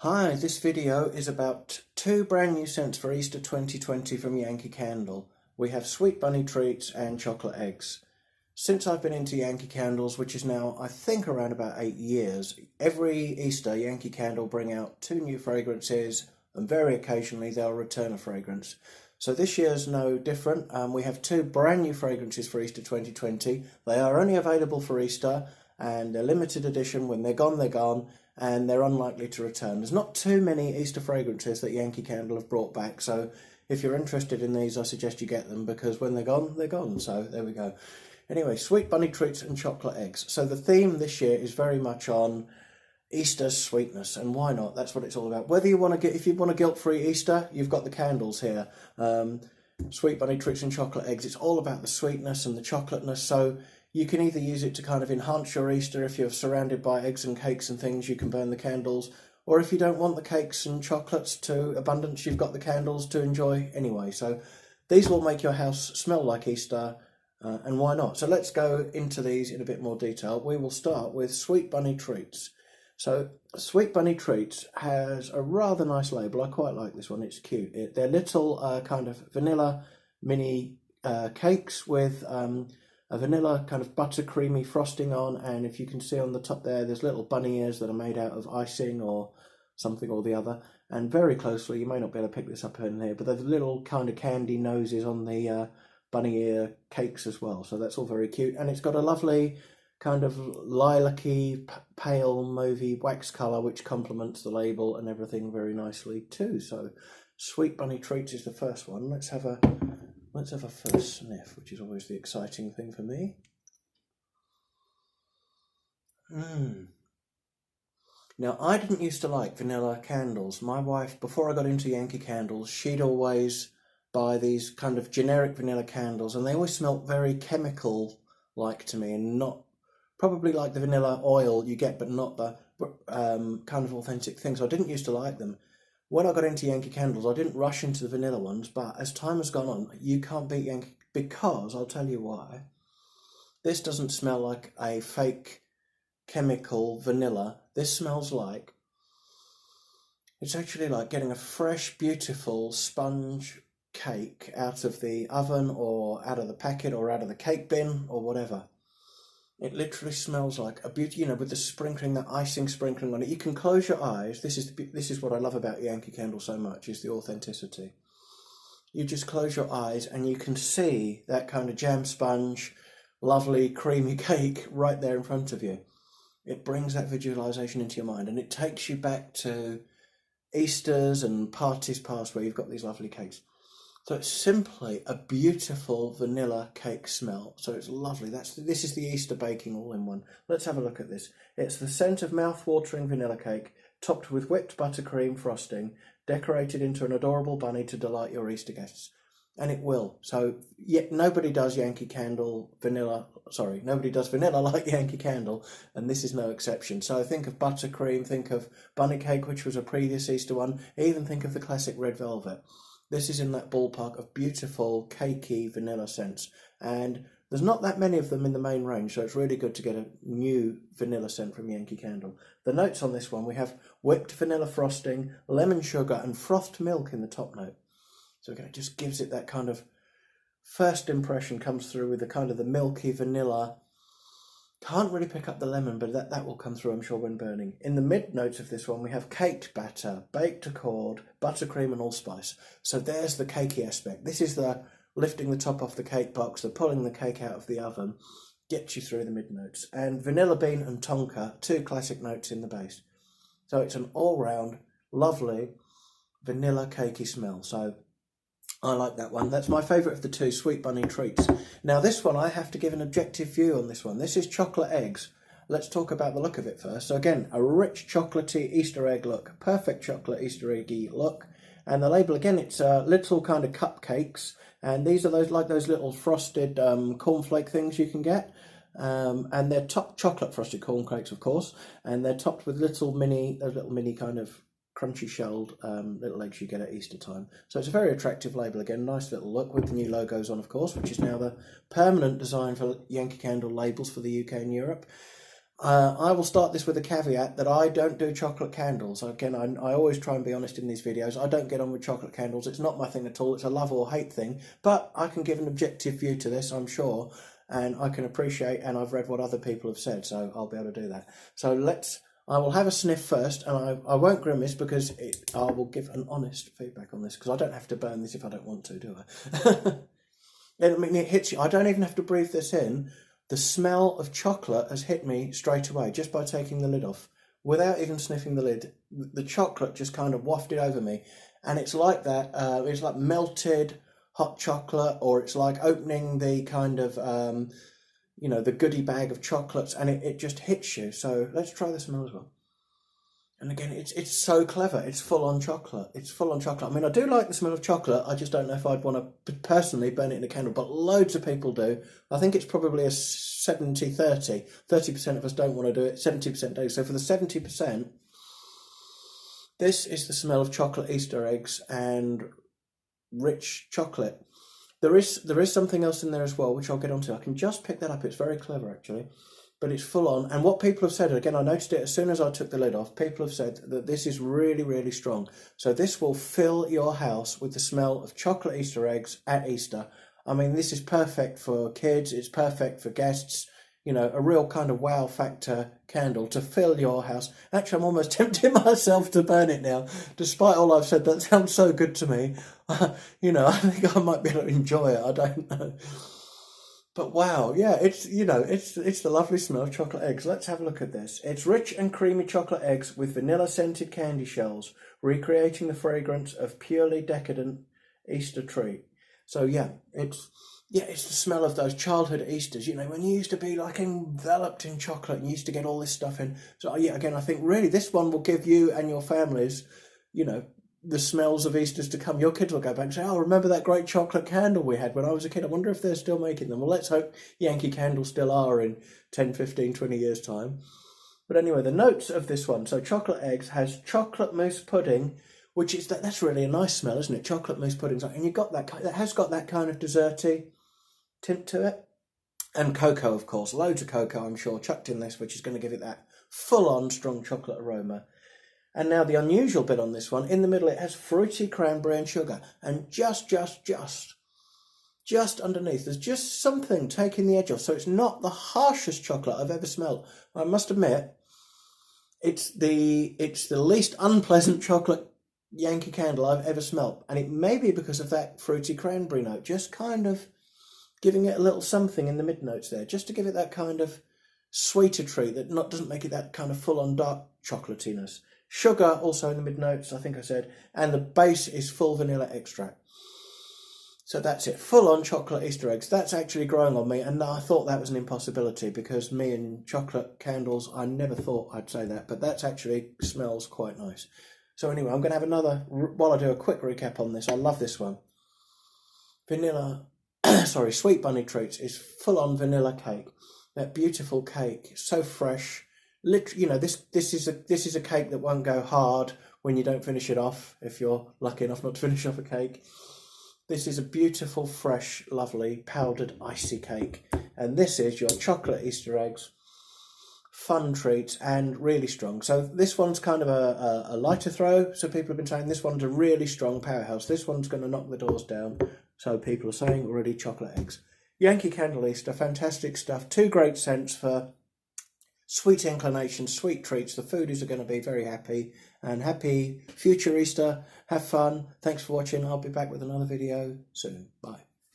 Hi, this video is about two brand new scents for Easter 2020 from Yankee Candle. We have Sweet Bunny Treats and Chocolate Eggs. Since I've been into Yankee Candles, which is now I think around about 8 years, every Easter Yankee Candle bring out two new fragrances and very occasionally they'll return a fragrance. So this year's no different. We have two brand new fragrances for Easter 2020. They are only available for Easter and they're limited edition. When they're gone, and they're unlikely to return. There's not too many Easter fragrances that Yankee Candle have brought back, so if you're interested in these, I suggest you get them, because when they're gone, they're gone. So there we go. Anyway, Sweet Bunny Treats and Chocolate Eggs. So the theme this year is very much on Easter's sweetness, and why not? That's what it's all about. Whether you want to get, if you want a guilt-free Easter, you've got the candles here. Sweet Bunny Treats and Chocolate Eggs. It's all about the sweetness and the chocolateness, so you can either use it to kind of enhance your Easter. If you're surrounded by eggs and cakes and things, you can burn the candles. Or if you don't want the cakes and chocolates to abundance, you've got the candles to enjoy anyway. So these will make your house smell like Easter, and why not? So let's go into these in a bit more detail. We will start with Sweet Bunny Treats. So Sweet Bunny Treats has a rather nice label. I quite like this one. It's cute. They're little kind of vanilla mini cakes with a vanilla kind of buttercreamy frosting on, and if you can see on the top there's little bunny ears that are made out of icing or something or the other, and very closely, you may not be able to pick this up in here, but there's little kind of candy noses on the bunny ear cakes as well, so that's all very cute, and it's got a lovely kind of lilac-y pale mauvey wax colour which complements the label and everything very nicely too. So Sweet Bunny Treats is the first one. Let's have a first sniff, which is always the exciting thing for me. Now, I didn't used to like vanilla candles. My wife, before I got into Yankee Candles, she'd always buy these kind of generic vanilla candles, and they always smelt very chemical-like to me, and not probably like the vanilla oil you get, but not the kind of authentic thing. So I didn't used to like them. When I got into Yankee Candles, I didn't rush into the vanilla ones, but as time has gone on, you can't beat Yankee, because I'll tell you why. This doesn't smell like a fake chemical vanilla. This smells like, it's actually like getting a fresh, beautiful sponge cake out of the oven or out of the packet or out of the cake bin or whatever. It literally smells like a beauty, with the sprinkling, the icing sprinkling on it. You can close your eyes. This is what I love about Yankee Candle so much, is the authenticity. You just close your eyes and you can see that kind of jam sponge, lovely creamy cake right there in front of you. It brings that visualization into your mind, and it takes you back to Easters and parties past where you've got these lovely cakes. So it's simply a beautiful vanilla cake smell. So it's lovely. This is the Easter baking all in one. Let's have a look at this. It's the scent of mouth-watering vanilla cake, topped with whipped buttercream frosting, decorated into an adorable bunny to delight your Easter guests. And it will. So yet nobody does vanilla like Yankee Candle, and this is no exception. So think of buttercream, think of bunny cake, which was a previous Easter one, even think of the classic red velvet. This is in that ballpark of beautiful, cakey vanilla scents. And there's not that many of them in the main range, so it's really good to get a new vanilla scent from Yankee Candle. The notes on this one, we have whipped vanilla frosting, lemon sugar, and frothed milk in the top note. So again, it just gives it that kind of first impression, comes through with the kind of the milky vanilla. Can't really pick up the lemon, but that will come through, I'm sure, when burning. In the mid notes of this one, we have caked batter, baked accord, buttercream and allspice. So there's the cakey aspect. This is the lifting the top off the cake box, the pulling the cake out of the oven, gets you through the mid notes. And vanilla bean and tonka, two classic notes in the base. So it's an all-round, lovely, vanilla cakey smell. So I like that one. That's my favourite of the two, Sweet Bunny Treats. Now this one, I have to give an objective view on this one. This is Chocolate Eggs. Let's talk about the look of it first. So again, a rich chocolatey Easter egg look. Perfect chocolate Easter eggy look. And the label, again, it's little kind of cupcakes. And these are those little frosted cornflake things you can get. And they're topped chocolate frosted cornflakes, of course. And those little mini kind of crunchy shelled little eggs you get at Easter time. So it's a very attractive label again, nice little look with the new logos on, of course, which is now the permanent design for Yankee Candle labels for the UK and Europe. I will start this with a caveat that I don't do chocolate candles. Again, I always try and be honest in these videos. I don't get on with chocolate candles. It's not my thing at all. It's a love or hate thing. But I can give an objective view to this, I'm sure. And I can appreciate, and I've read what other people have said, so I'll be able to do that. So I will have a sniff first, and I won't grimace because I will give an honest feedback on this, because I don't have to burn this if I don't want to, do I? I mean, it hits you. I don't even have to breathe this in. The smell of chocolate has hit me straight away just by taking the lid off. Without even sniffing the lid, the chocolate just kind of wafted over me. And it's like that. It's like melted hot chocolate, or it's like opening the kind of, the goodie bag of chocolates, and it just hits you. So let's try the smell as well. And again, it's so clever. It's full on chocolate. It's full on chocolate. I mean, I do like the smell of chocolate. I just don't know if I'd want to personally burn it in a candle, but loads of people do. I think it's probably a 70-30. 30% of us don't want to do it, 70% do. So for the 70%, this is the smell of chocolate Easter eggs and rich chocolate. There is something else in there as well, which I'll get onto. I can just pick that up. It's very clever, actually. But it's full on. And what people have said, again, I noticed it as soon as I took the lid off, people have said that this is really, really strong. So this will fill your house with the smell of chocolate Easter eggs at Easter. I mean, this is perfect for kids. It's perfect for guests. A real kind of wow factor candle to fill your house. Actually, I'm almost tempting myself to burn it now. Despite all I've said, that sounds so good to me. I think I might be able to enjoy it. I don't know. But wow, yeah, it's the lovely smell of chocolate eggs. Let's have a look at this. It's rich and creamy chocolate eggs with vanilla scented candy shells, recreating the fragrance of purely decadent Easter treat. So yeah, it's the smell of those childhood Easters, when you used to be like enveloped in chocolate and you used to get all this stuff in. So yeah, again, I think really this one will give you and your families, the smells of Easters to come. Your kids will go back and say, oh, remember that great chocolate candle we had when I was a kid? I wonder if they're still making them. Well, let's hope Yankee Candle still are in 10, 15, 20 years' time. But anyway, the notes of this one. So chocolate eggs has chocolate mousse pudding, which is that's really a nice smell, isn't it? Chocolate mousse pudding. And you've got that has got that kind of desserty tint to it. And cocoa, of course. Loads of cocoa, I'm sure, chucked in this, which is going to give it that full-on strong chocolate aroma. And now the unusual bit on this one, in the middle it has fruity cranberry and sugar. And just underneath, there's just something taking the edge off. So it's not the harshest chocolate I've ever smelled. I must admit, it's the least unpleasant chocolate Yankee Candle I've ever smelled. And it may be because of that fruity cranberry note, just kind of giving it a little something in the mid notes there, just to give it that kind of sweeter treat that doesn't make it that kind of full-on dark chocolatiness. Sugar also in the mid notes, I think I said, and the base is full vanilla extract. So that's it, full-on chocolate Easter eggs. That's actually growing on me, and I thought that was an impossibility because me and chocolate candles, I never thought I'd say that, but that actually smells quite nice. So anyway, I'm going to have another, while I do a quick recap on this, I love this one. Sweet Bunny Treats is full-on vanilla cake. That beautiful cake, so fresh. Literally, this is a cake that won't go hard when you don't finish it off, if you're lucky enough not to finish off a cake. This is a beautiful, fresh, lovely, powdered, icy cake. And this is your chocolate Easter eggs, fun treats, and really strong. So this one's kind of a lighter throw. So people have been saying this one's a really strong powerhouse. This one's going to knock the doors down. So people are saying already chocolate eggs. Yankee Candle Easter, fantastic stuff. 2 great scents for sweet inclinations, sweet treats. The foodies are going to be very happy. And happy future Easter. Have fun. Thanks for watching. I'll be back with another video soon. Bye.